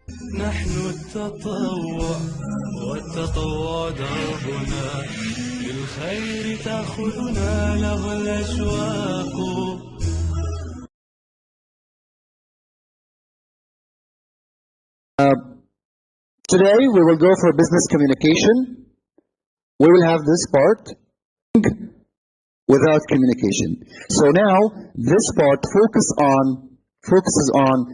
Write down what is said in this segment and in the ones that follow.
نحن التطوع والتطوع دربنا للخير تأخذنا له الأشواق. Today we will go for business communication. We will have this part without communication. So now this part focuses on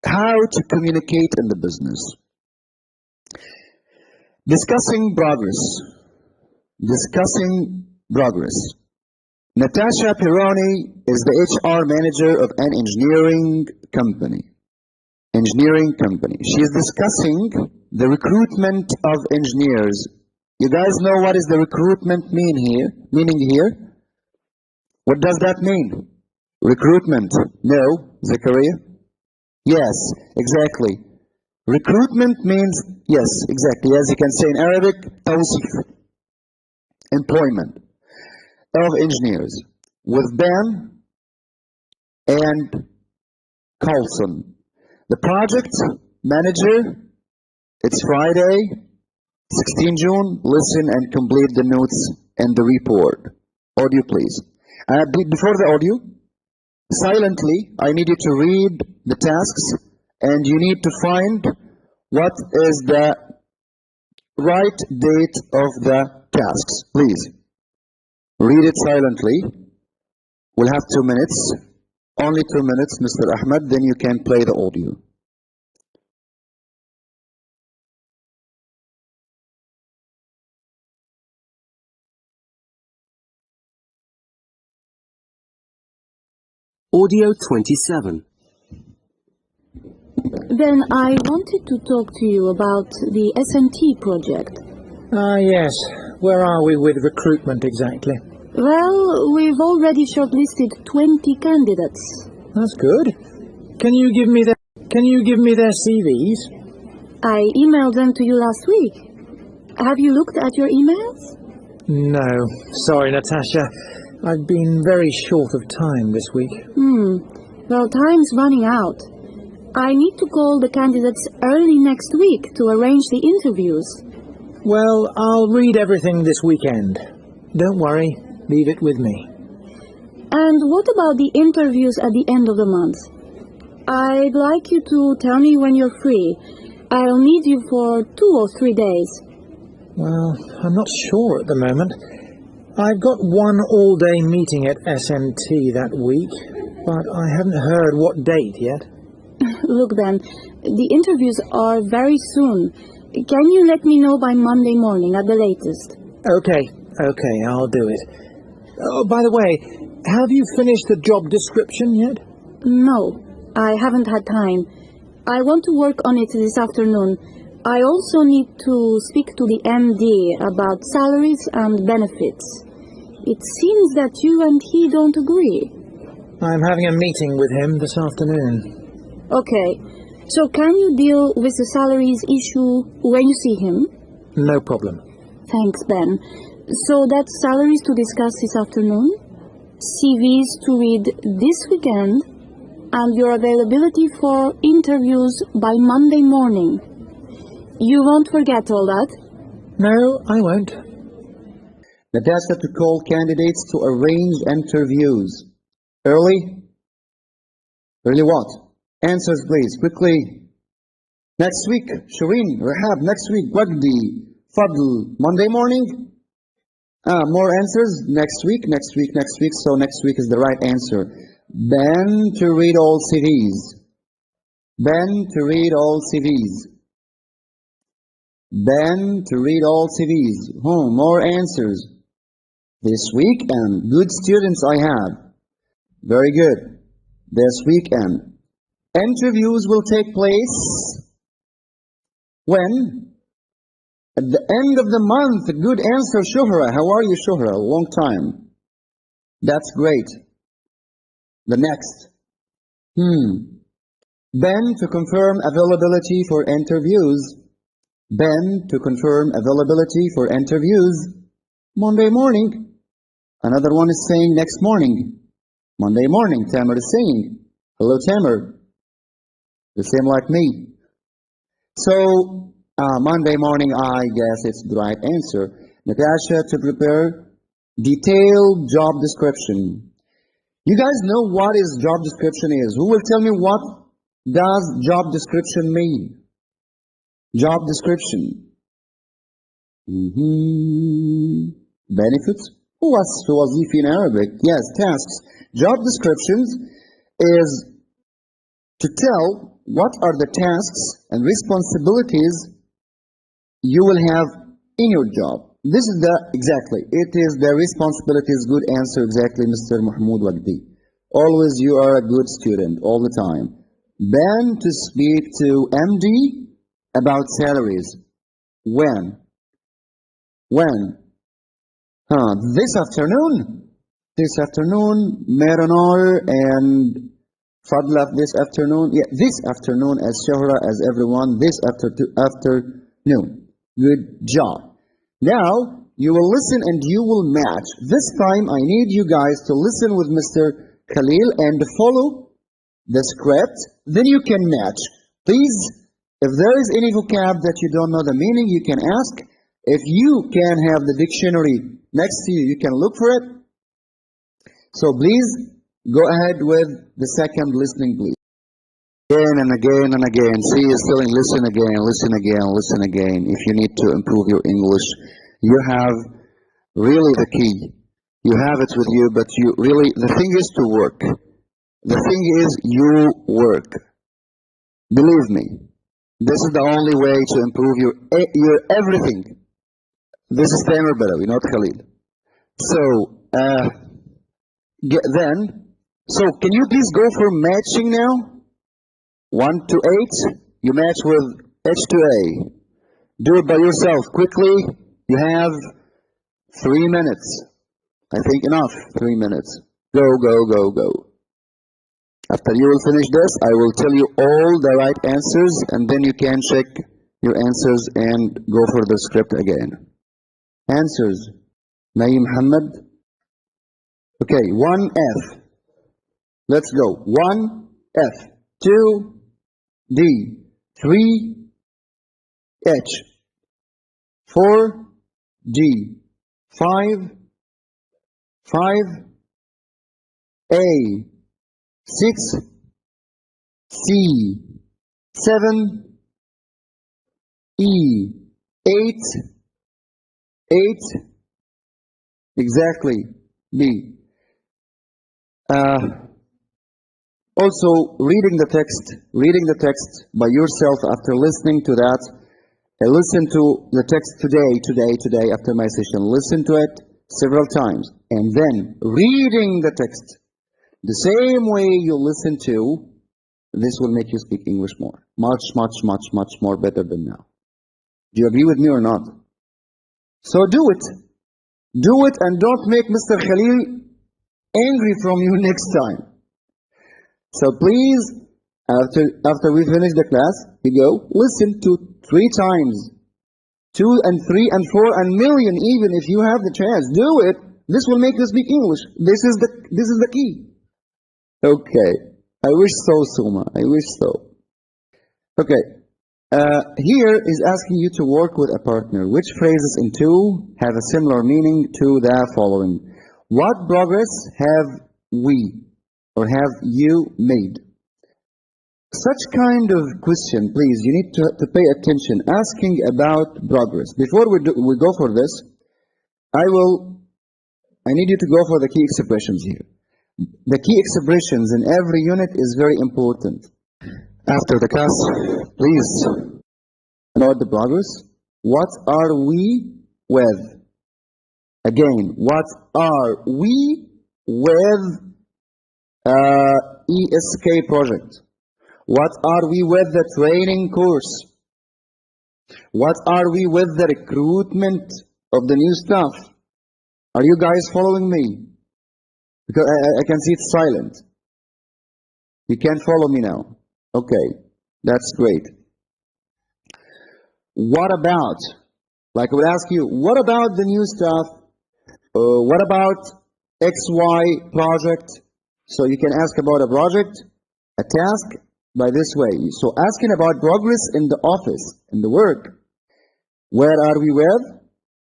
how to communicate in the business. Discussing progress. Natasha Pironi is the HR manager of an engineering company. She is discussing the recruitment of engineers. You guys know what is the recruitment meaning here? What does that mean? Recruitment. No, Zakaria? Yes, exactly. Recruitment means, yes, exactly, as you can say in Arabic, tawsif. Employment of engineers with Ben and Carlson. The project manager, it's Friday, 16 June. Listen and complete the notes and the report. Audio, please. Before the audio, silently, I need you to read the tasks and you need to find what is the right date of the tasks. Please. Read it silently. We'll have 2 minutes. Only 2 minutes, Mr. Ahmed, then you can play the audio. Audio 27. Then I wanted to talk to you about the SMT project. Yes. Where are we with recruitment exactly? Well, we've already shortlisted 20 candidates. That's good. Can you give me their CVs? I emailed them to you last week. Have you looked at your emails? No. Sorry, Natasha. I've been very short of time this week. Well, time's running out. I need to call the candidates early next week to arrange the interviews. Well, I'll read everything this weekend. Don't worry. Leave it with me. And what about the interviews at the end of the month? I'd like you to tell me when you're free. I'll need you for 2 or 3 days. Well, I'm not sure at the moment. I've got one all-day meeting at SMT that week, but I haven't heard what date yet. Look then, the interviews are very soon. Can you let me know by Monday morning at the latest? Okay, I'll do it. Oh, by the way, have you finished the job description yet? No, I haven't had time. I want to work on it this afternoon. I also need to speak to the MD about salaries and benefits. It seems that you and he don't agree. I'm having a meeting with him this afternoon. Okay, so can you deal with the salaries issue when you see him? No problem. Thanks, Ben. So that's salaries to discuss this afternoon, CVs to read this weekend, and your availability for interviews by Monday morning. You won't forget all that? No, I won't. Natasha to call candidates to arrange interviews. Early? Early what? Answers, please, quickly. Next week, Shireen, Rahab, next week, Wagdi, Fadl, Monday morning? More answers? Next week. So next week is the right answer. Ben to read all CVs. Ben to read all CVs. Ben to read all CVs. More answers. This weekend. Good students I have. Very good. This weekend. Interviews will take place when? At the end of the month. Good answer, Shuhra. How are you, Shuhra? Long time. That's great. The next. Ben to confirm availability for interviews. Ben to confirm availability for interviews. Monday morning. Another one is saying next morning. Monday morning. Tamer is saying. Hello, Tamer. The same like me. So, Monday morning, I guess it's the right answer. Natasha, to prepare detailed job description. You guys know what is job description is. Who will tell me what does job description mean? Job description. Benefits? وظيفة in Arabic. Yes, tasks. Job descriptions is to tell what are the tasks and responsibilities you will have in your job. This is it is the responsibilities. Good answer, exactly, Mr. Mahmoud Wagdi. Always you are a good student, all the time. Ban to speak to MD about salaries. When? This afternoon? This afternoon, Marinor and Fadla this afternoon. Yeah, this afternoon as Shahra, as everyone, this afternoon. Good job. Now, you will listen and you will match. This time, I need you guys to listen with Mr. Khalil and follow the script. Then you can match. Please, if there is any vocab that you don't know the meaning, you can ask. If you can have the dictionary next to you, you can look for it. So please, go ahead with the second listening, please. Again and again and again. See, it's telling listen again, listen again, listen again. If you need to improve your English, you have really the key. You have it with you, but you really, the thing is to work. The thing is you work. Believe me, this is the only way to improve your everything. This is Tamer Badawy, not Khalil. So, so can you please go for matching now? 1 to 8, you match with H to A. Do it by yourself quickly. You have 3 minutes. I think enough, 3 minutes. Go, go, go, go. After you will finish this, I will tell you all the right answers, and then you can check your answers and go for the script again. Answers. May Muhammad. Okay, 1F. Let's go. 1F. 2 D. 3 H. 4 G. 5 A. 6 C. 7 E. 8 exactly B. Also, reading the text by yourself after listening to that. Listen to the text today after my session. Listen to it several times, and then reading the text the same way you listen to. This will make you speak English more, much more better than now. Do you agree with me or not? So do it, and don't make Mr. Khalil angry from you next time. So please, after we finish the class, you go listen to 3 times, 2 and 3 and 4 and million, even if you have the chance. Do it. This will make you speak English. This is the key. Okay. I wish so, Suma. I wish so. Okay. Here is asking you to work with a partner. Which phrases in 2 have a similar meaning to the following? What progress have we or have you made? Such kind of question, please, you need to pay attention. Asking about progress. Before we go for this, I need you to go for the key expressions here. The key expressions in every unit is very important. After the class, please, about the progress. What are we with? Again, what are we with ESK project? What are we with the training course? What are we with the recruitment of the new staff? Are you guys following me? Because I can see it's silent. You can't follow me now. Okay, that's great. What about, like I would ask you, what about the new staff? What about XY project? So you can ask about a project, a task, by this way. So asking about progress in the office, in the work. Where are we with?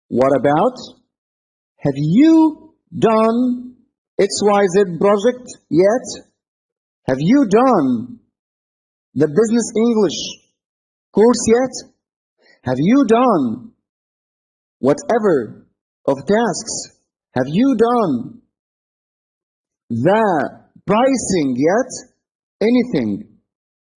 What about? Have you done XYZ project yet? Have you done the business English course yet? Have you done whatever of tasks? Have you done the pricing yet? Anything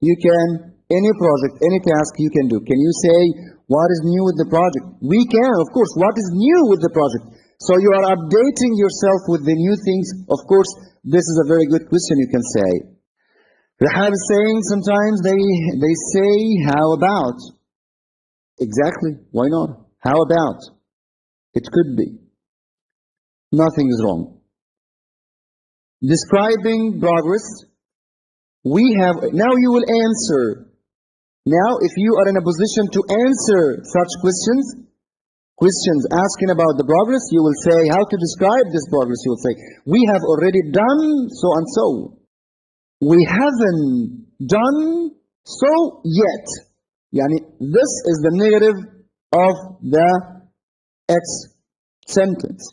you can, any project, any task you can do. Can you say what is new with the project? We can, of course. What is new with the project? So you are updating yourself with the new things. Of course, this is a very good question you can say. Rahab is saying sometimes they say, how about? Exactly. Why not? How about? It could be. Nothing is wrong. Describing progress. We have, now you will answer. Now if you are in a position to answer such questions asking about the progress, you will say how to describe this progress. You will say, we have already done so and so. We haven't done so yet. Yani, this is the negative of the X sentence.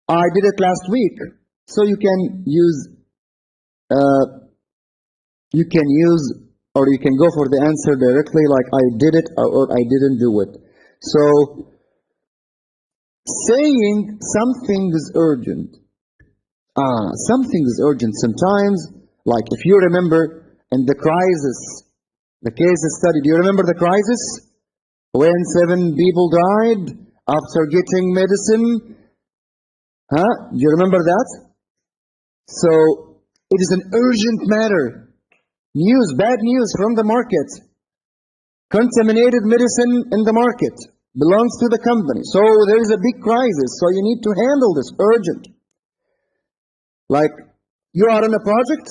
I did it last week. So you can use or you can go for the answer directly, like I did it or I didn't do it. So saying something is urgent. Something is urgent. Sometimes, like if you remember in the crisis, the case study, do you remember the crisis? When 7 people died after getting medicine? Do you remember that? So it is an urgent matter. News, bad news from the market. Contaminated medicine in the market belongs to the company. So there is a big crisis. So you need to handle this urgent. Like you are on a project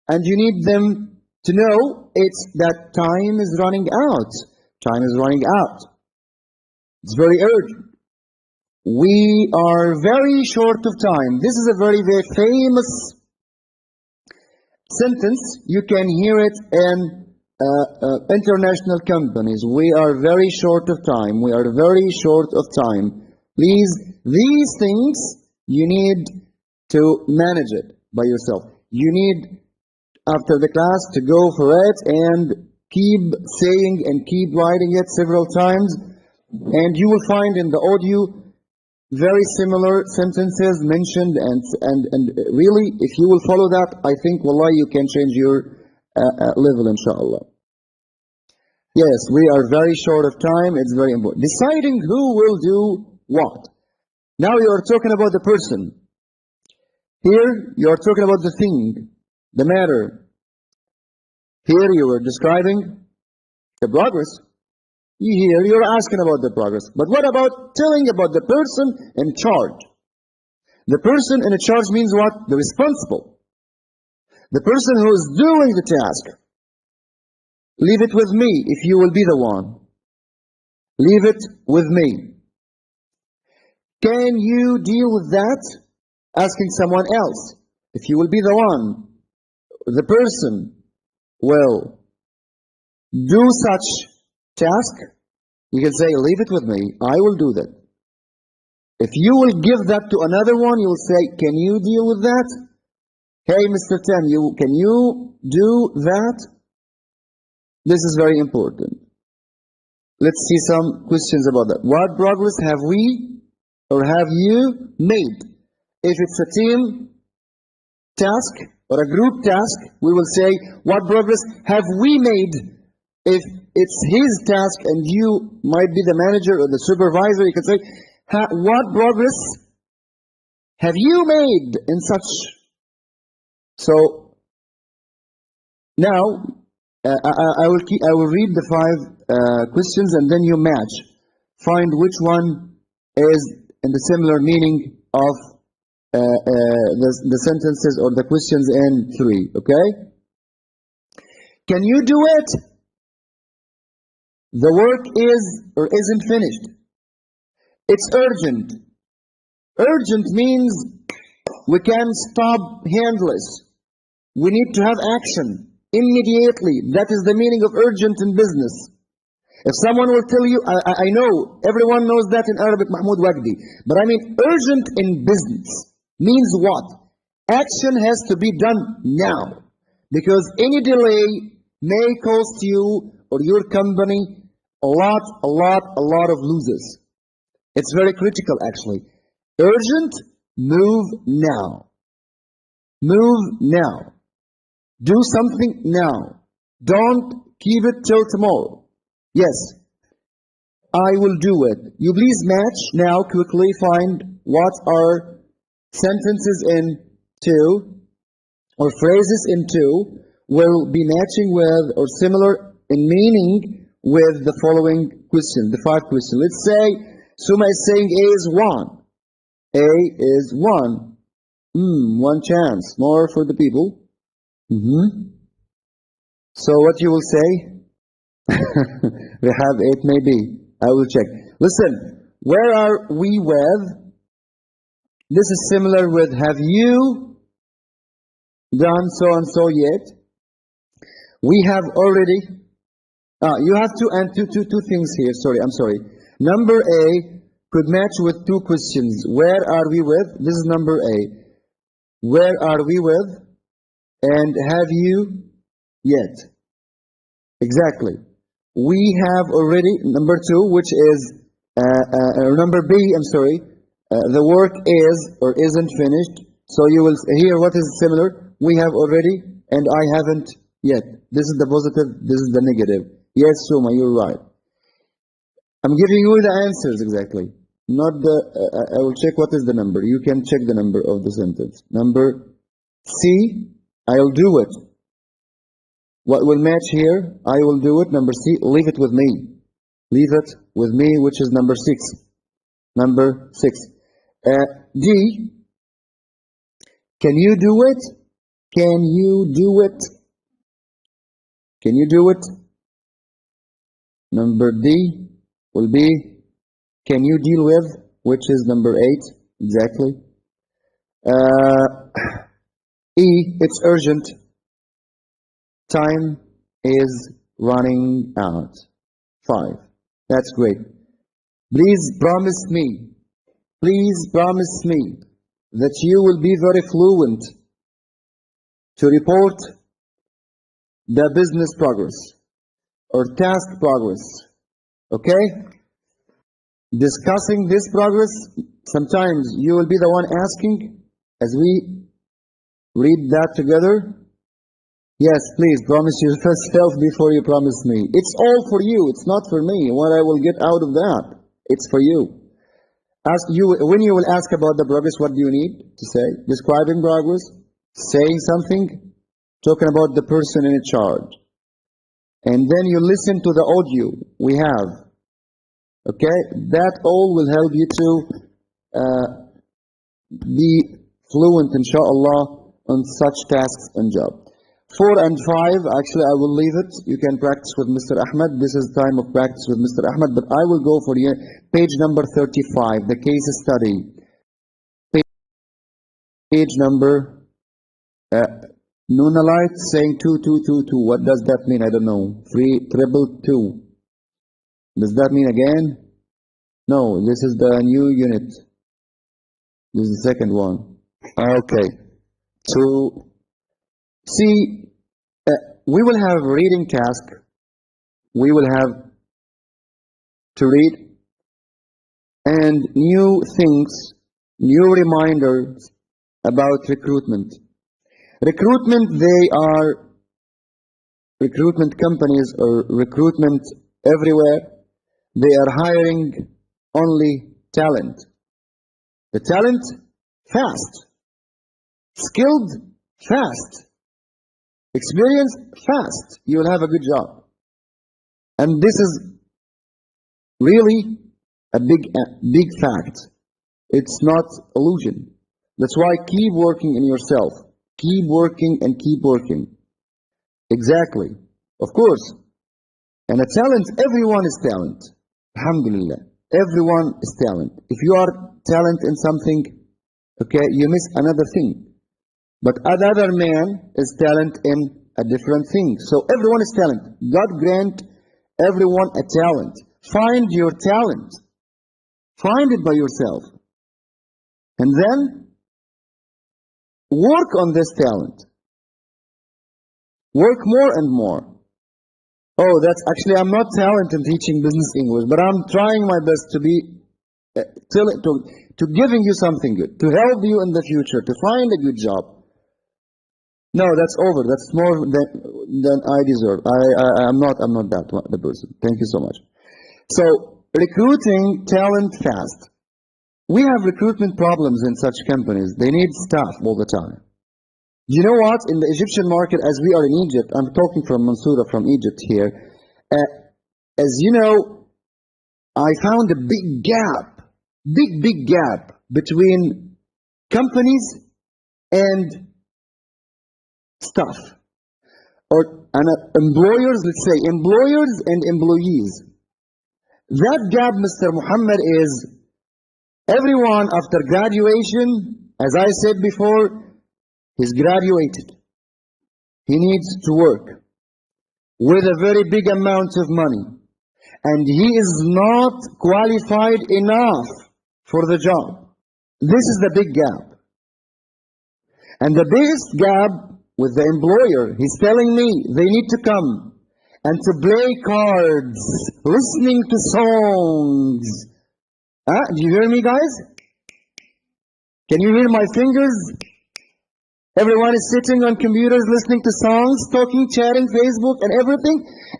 and you need them to know it's that time is running out. Time is running out. It's very urgent. We are very short of time. This is a very, very famous sentence. You can hear it in international companies. We are very short of time. We are very short of time. Please, these things, you need to manage it by yourself. You need, after the class, to go for it and keep saying and keep writing it several times. And you will find in the audio very similar sentences mentioned, and really, if you will follow that, I think, wallahi, you can change your level, inshallah. Yes, we are very short of time. It's very important. Deciding who will do what. Now you are talking about the person. Here, you are talking about the thing, the matter. Here, you are describing the progress. Here, you're asking about the progress. But what about telling about the person in charge? The person in charge means what? The responsible. The person who is doing the task. Leave it with me if you will be the one. Leave it with me. Can you deal with that? Asking someone else. If you will be the one, the person will do such task, you can say, leave it with me, I will do that. If you will give that to another one, you will say, can you deal with that? Hey, Mr. Tamer, can you do that? This is very important. Let's see some questions about that. What progress have we or have you made? If it's a team task or a group task, we will say, what progress have we made? If it's his task and you might be the manager or the supervisor, you can say, what progress have you made in such? So now I will read the 5 questions and then you match. Find which one is in the similar meaning of the sentences or the questions in 3. Okay? Can you do it? The work is or isn't finished. It's urgent. Urgent means we can't stop handless. We need to have action. immediately. That is the meaning of urgent in business. If someone will tell you, I know, everyone knows that in Arabic, Mahmoud Wagdi. But I mean, urgent in business means what? Action has to be done now. Because any delay may cost you or your company a lot of losses. It's very critical actually. Urgent, move now. Move now. Do something now. Don't keep it till tomorrow. Yes, I will do it. You please match now, quickly find what are sentences in 2 or phrases in 2 will be matching with or similar in meaning with the following question, the 5 questions. Let's say Suma is saying A is 1. A is 1. One chance. More for the people. So what you will say? We have 8 maybe. I will check. Listen, where are we with? This is similar with have you done so and so yet? We have already. You have two things here. I'm sorry. Number A could match with 2 questions. Where are we with? This is number A. Where are we with? And have you yet? Exactly. We have already, number 2, which is, number B, I'm sorry, the work is or isn't finished. So you will hear what is similar. We have already and I haven't yet. This is the positive, this is the negative. Yes, Suma, you're right. I'm giving you the answers exactly. Not the, I will check what is the number. You can check the number of the sentence. Number C, I'll do it. What will match here? I will do it. Number C, leave it with me. Leave it with me, which is number 6. Number 6. D, can you do it? Can you do it? Can you do it? Number D will be, can you deal with? Which is number 8, exactly. E, it's urgent. Time is running out. 5. That's great. Please promise me that you will be very fluent to report the business progress or task progress. Okay? Discussing this progress, sometimes you will be the one asking as we read that together. Yes, please promise yourself before you promise me. It's all for you. It's not for me. What I will get out of that, it's for you. Ask you when you will ask about the progress. What do you need to say? Describing progress, saying something, talking about the person in charge, and then you listen to the audio we have. Okay, that all will help you to be fluent, inshallah, on such tasks and jobs. 4 and 5, actually I will leave it. You can practice with Mr. Ahmed. This is time of practice with Mr. Ahmed, but I will go for you. Page number 35, the case study. Page number, Nunalite saying 2222. What does that mean? I don't know. 322. Does that mean again? No, this is the new unit. This is the second one. Okay. So, see, we will have a reading task. We will have to read and new things, new reminders about recruitment. Recruitment, they are recruitment companies or recruitment everywhere. They are hiring only talent. The talent, fast. Skilled, fast. Experience, fast. You will have a good job. And this is really a big fact. It's not illusion. That's why keep working in yourself. Keep working and keep working. Exactly. Of course. And a talent, everyone is talent. Alhamdulillah. Everyone is talent. If you are talent in something, okay, you miss another thing. But another man is talent in a different thing. So everyone is talent. God grant everyone a talent. Find your talent. Find it by yourself. And then work on this talent. Work more and more. Oh, that's actually, I'm not talented in teaching business English, but I'm trying my best to be to giving you something good, to help you in the future, to find a good job. No, that's over. That's more than I deserve. I'm not that the person. Thank you so much. So, recruiting talent fast. We have recruitment problems in such companies. They need staff all the time. You know what? In the Egyptian market, as we are in Egypt, I'm talking from Mansoura from Egypt here. As you know, I found a big gap between companies and staff, or employers, let's say, employers and employees. That gap, Mr. Muhammad, is everyone after graduation, as I said before, he's graduated. He needs to work with a very big amount of money, and he is not qualified enough for the job. This is the big gap. And the biggest gap with the employer, he's telling me they need to come and to play cards, listening to songs. Do you hear me, guys? Can you hear my fingers? Everyone is sitting on computers, listening to songs, talking, chatting, Facebook, and everything.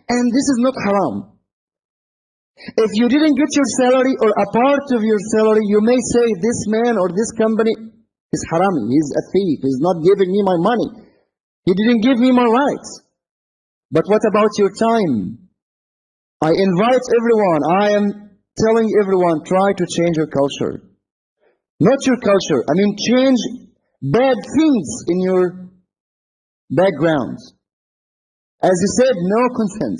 And this is not haram. If you didn't get your salary or a part of your salary, you may say this man or this company is harami, he's a thief, he's not giving me my money. He didn't give me my rights. But what about your time? I invite everyone, I am telling everyone, try to change your culture. Not your culture, I mean change bad things in your backgrounds. As you said, no consent.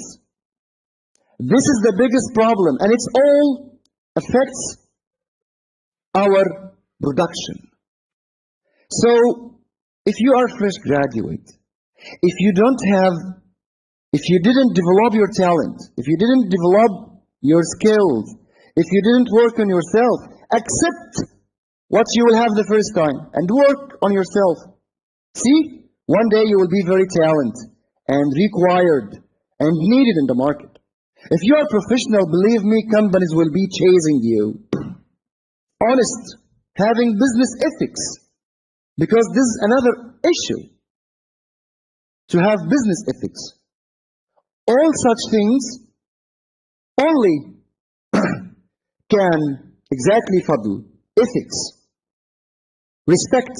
This is the biggest problem, and it's all affects our production. So, if you are fresh graduate, if you didn't develop your talent, if you didn't develop your skills, if you didn't work on yourself, accept what you will have the first time and work on yourself. See, one day you will be very talented and required and needed in the market. If you are professional, believe me, companies will be chasing you. Honest, having business ethics, because this is another issue, to have business ethics. All such things only can exactly fadl, ethics, respect.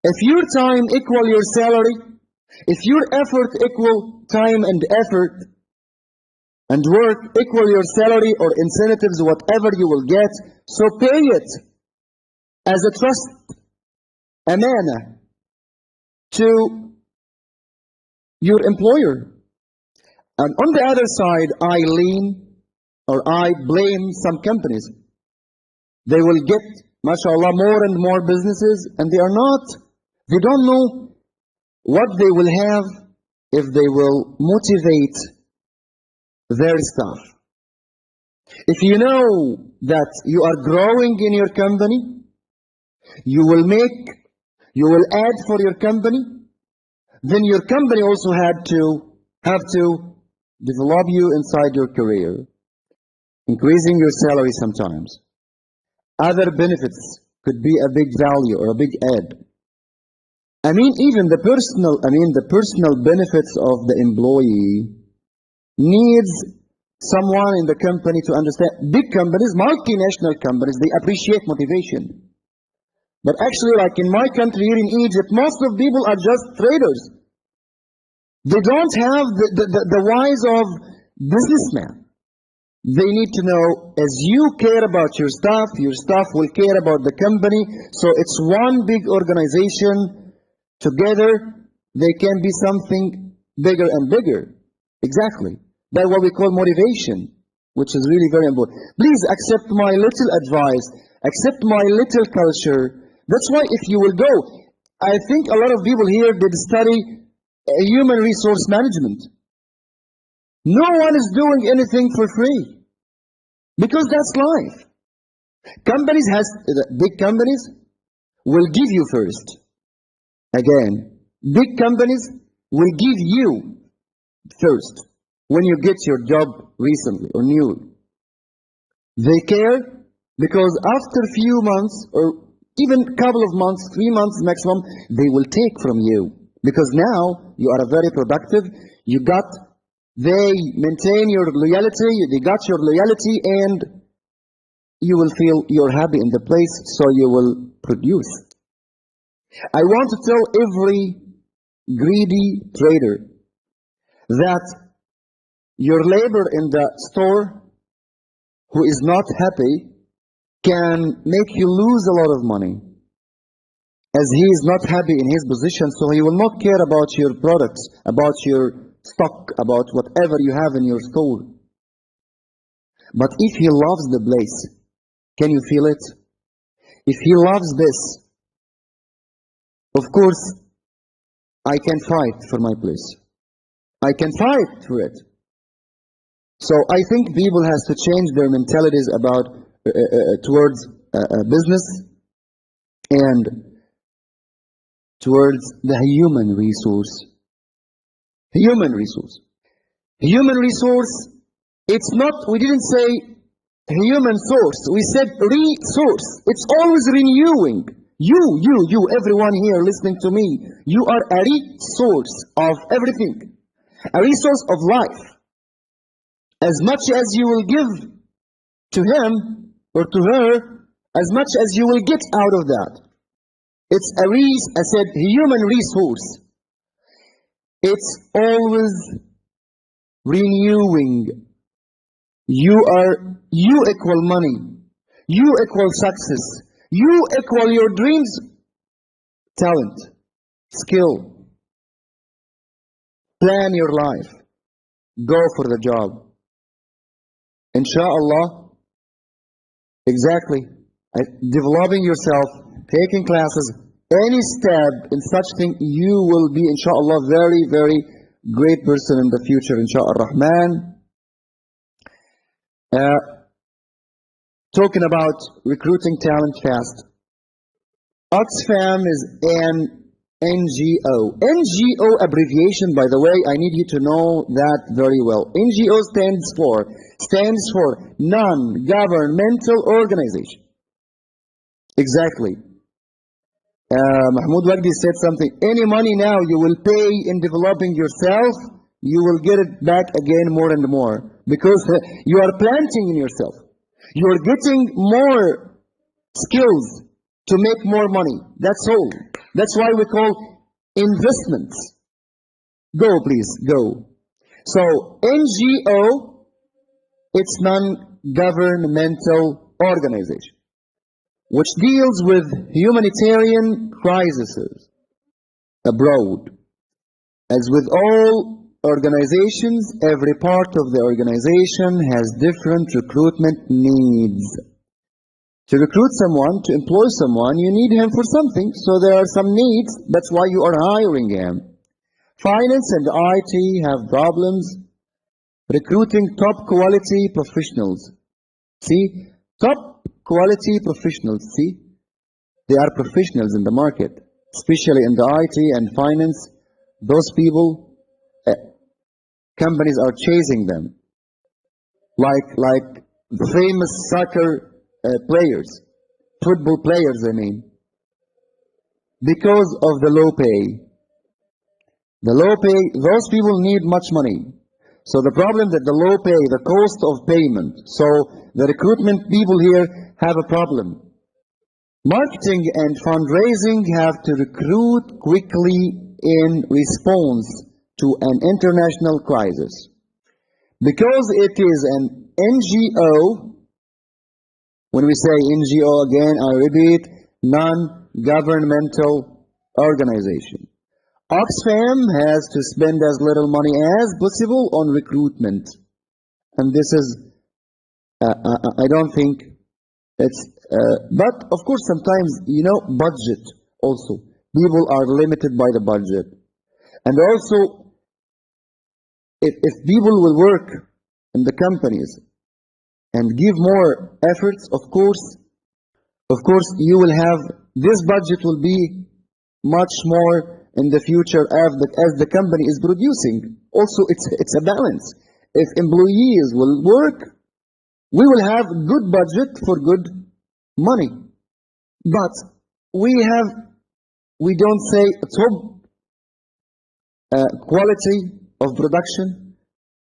If your time equal your salary, if your effort equal time and effort, and work equal your salary or incentives, whatever you will get, so pay it as a trust, amana, to your employer. And on the other side, I blame some companies. They will get, mashallah, more and more businesses, and they don't know what they will have if they will motivate their staff. If you know that you are growing in your company, you will add for your company, then your company also have to develop you inside your career, increasing your salary sometimes. Other benefits could be a big value or a big add. I mean, even the personal benefits of the employee needs someone in the company to understand. Big companies, multinational companies, they appreciate motivation. But actually, like in my country here in Egypt, most of people are just traders. They don't have the wise of businessmen. They need to know, as you care about your staff will care about the company. So it's one big organization. Together, they can be something bigger and bigger. Exactly. That's what we call motivation, which is really very important. Please accept my little advice. Accept my little culture. That's why if you will go, I think a lot of people here did study human resource management. No one is doing anything for free because that's life. Big companies will give you first. Again, big companies will give you first when you get your job recently or new. They care because after a few months or even a couple of months, 3 months maximum, they will take from you because now you are very productive. They maintain your loyalty, they got your loyalty, and you will feel you're happy in the place, so you will produce. I want to tell every greedy trader that your labor in the store who is not happy can make you lose a lot of money, as he is not happy in his position, so he will not care about your products, about your stock, about whatever you have in your store. But if he loves the place, can you feel it? If he loves this, of course, I can fight for my place. I can fight for it. So I think people has to change their mentalities about towards business and towards the human resource. Human resource. Human resource, it's not, we didn't say human source, we said resource. It's always renewing. You, everyone here listening to me, you are a resource of everything. A resource of life. As much as you will give to him or to her, as much as you will get out of that. It's I said human resource. It's always renewing. You equal money. You equal success. You equal your dreams, talent, skill. Plan your life. Go for the job. Inshallah, exactly. Developing yourself, taking classes, any step in such thing, you will be, inshallah, very, very great person in the future, inshallah Rahman. Talking about recruiting talent fast. Oxfam is an NGO. NGO abbreviation, by the way, I need you to know that very well. NGO stands for non-governmental organization. Exactly. Mahmoud Wagdi said something. Any money now you will pay in developing yourself, you will get it back again more and more. Because you are planting in yourself. You are getting more skills to make more money. That's all. That's why we call investments. Go, please, go. So, NGO, it's non-governmental organization, which deals with humanitarian crises abroad. As with all organizations, every part of the organization has different recruitment needs. To recruit someone, to employ someone, you need him for something. So there are some needs. That's why you are hiring him. Finance and IT have problems recruiting top quality professionals. See, top quality professionals, see, they are professionals in the market, especially in the IT and finance. Those people, companies are chasing them, like famous soccer players, football players, I mean, because of the low pay. The low pay, those people need much money. So the problem that the low pay, the cost of payment, so the recruitment people here have a problem. Marketing and fundraising have to recruit quickly in response to an international crisis. Because it is an NGO, when we say NGO again, I repeat, non-governmental organization. Oxfam has to spend as little money as possible on recruitment. And this is, I don't think it's, but of course sometimes, budget also. People are limited by the budget. And also, if people will work in the companies and give more efforts, of course, you will have, this budget will be much more in the future as the company is producing. Also, it's a balance. If employees will work, we will have good budget for good money. But we don't say top quality of production.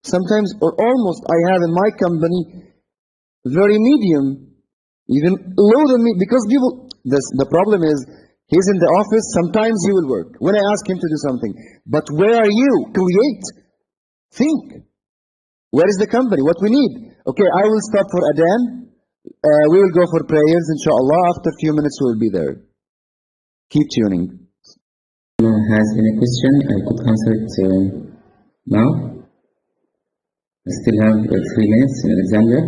Sometimes, or almost, I have in my company very medium, even lower than me, because people, the problem is, he's in the office, sometimes he will work when I ask him to do something. But where are you? Create. Think. Where is the company? What we need? Okay, I will stop for Adhan. We will go for prayers, inshallah. After a few minutes, we will be there. Keep tuning. Has been a question. I could answer it now. I still have 3 minutes in Alexandria.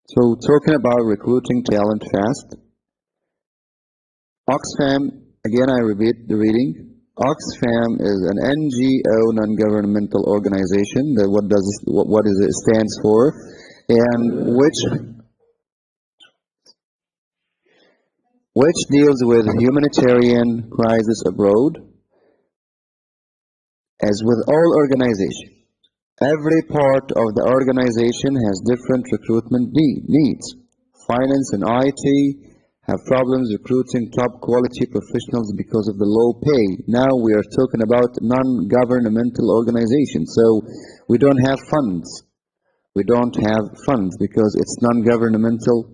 So, talking about recruiting talent fast. Oxfam, again I repeat the reading. Oxfam is an NGO, non-governmental organization. What is it stands for, and which deals with humanitarian crisis abroad. As with all organizations, every part of the organization has different recruitment needs. Finance and IT have problems recruiting top quality professionals because of the low pay. Now we are talking about non-governmental organizations. So we don't have funds. We don't have funds because it's non-governmental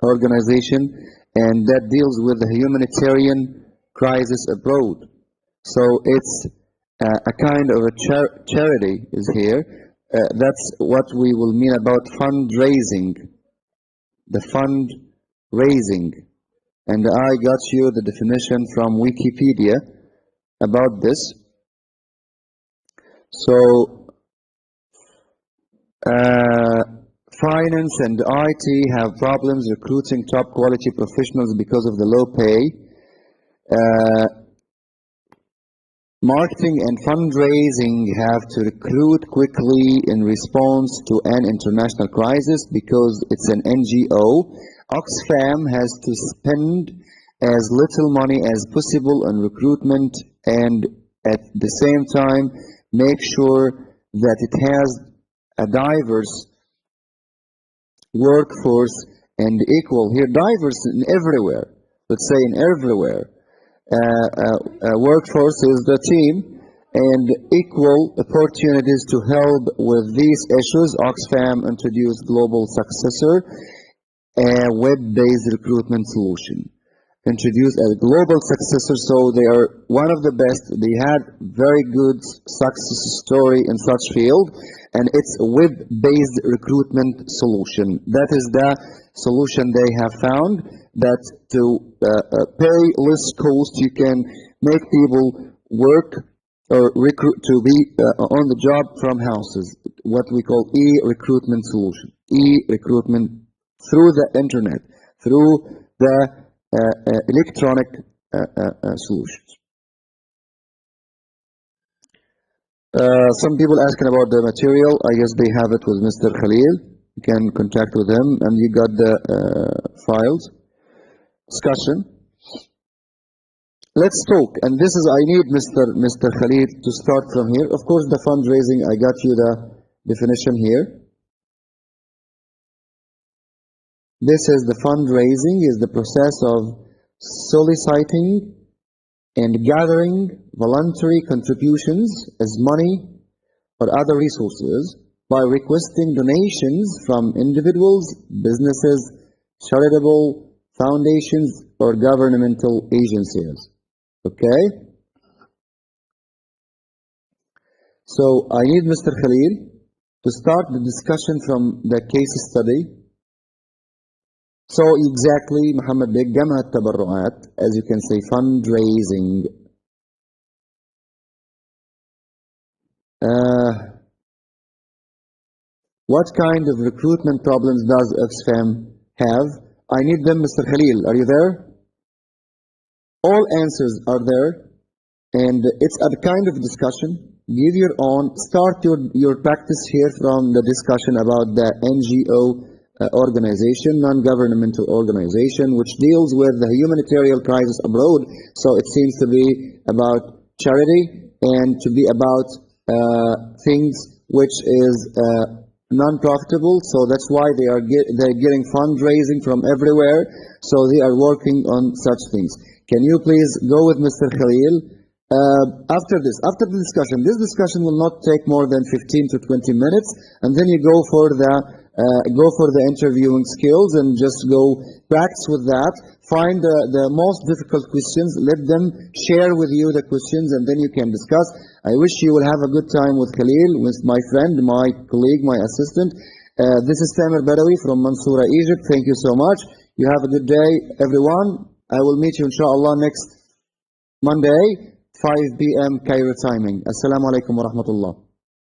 organization, and that deals with the humanitarian crisis abroad. So it's a kind of a charity is here. That's what we will mean about fundraising. The fundraising. And I got you the definition from Wikipedia about this. So, finance and IT have problems recruiting top quality professionals because of the low pay. Marketing and fundraising have to recruit quickly in response to an international crisis because it's an NGO. Oxfam has to spend as little money as possible on recruitment and at the same time make sure that it has a diverse workforce and equal. Here, diverse in everywhere. Let's say in everywhere. Workforce is the team, and equal opportunities to help with these issues. Oxfam introduced Global Successor, a web-based recruitment solution. Introduced as Global Successor, so they are one of the best. They had very good success story in such field, and it's a web-based recruitment solution. That is the solution they have found, that to pay less cost, you can make people work or recruit to be on the job from houses. What we call e-recruitment solution. E-recruitment through the internet, through the electronic solutions. Some people asking about the material. I guess they have it with Mr. Khalil. You can contact with him, and you got the files. Discussion. Let's talk, and this is, I need Mr. Khalil to start from here. Of course, the fundraising, I got you the definition here. This is the fundraising, is the process of soliciting and gathering voluntary contributions as money or other resources by requesting donations from individuals, businesses, charitable foundations, or governmental agencies. Okay? So I need Mr. Khalil to start the discussion from the case study. So exactly, Muhammad Beg, Jam'a Tabarru'at, as you can say, fundraising. What kind of recruitment problems does Oxfam have? I need them, Mr. Khalil. Are you there? All answers are there. and it's a kind of discussion. Give your own, start your practice here from the discussion about the NGO organization, non-governmental organization, which deals with the humanitarian crisis abroad. So it seems to be about charity and to be about things which is non-profitable. So that's why they're getting fundraising from everywhere. So they are working on such things. Can you please go with Mr. Khalil? After the discussion, this discussion will not take more than 15 to 20 minutes, and then you go for the interviewing skills and just go practice with that. Find the most difficult questions, let them share with you the questions, and then you can discuss. I wish you will have a good time with Khalil, with my friend, my colleague, my assistant. This is Tamer Badawy from Mansoura, Egypt. Thank you so much. You have a good day, everyone. I will meet you inshallah next Monday, 5 p.m. Cairo timing. Assalamu alaikum wa rahmatullah.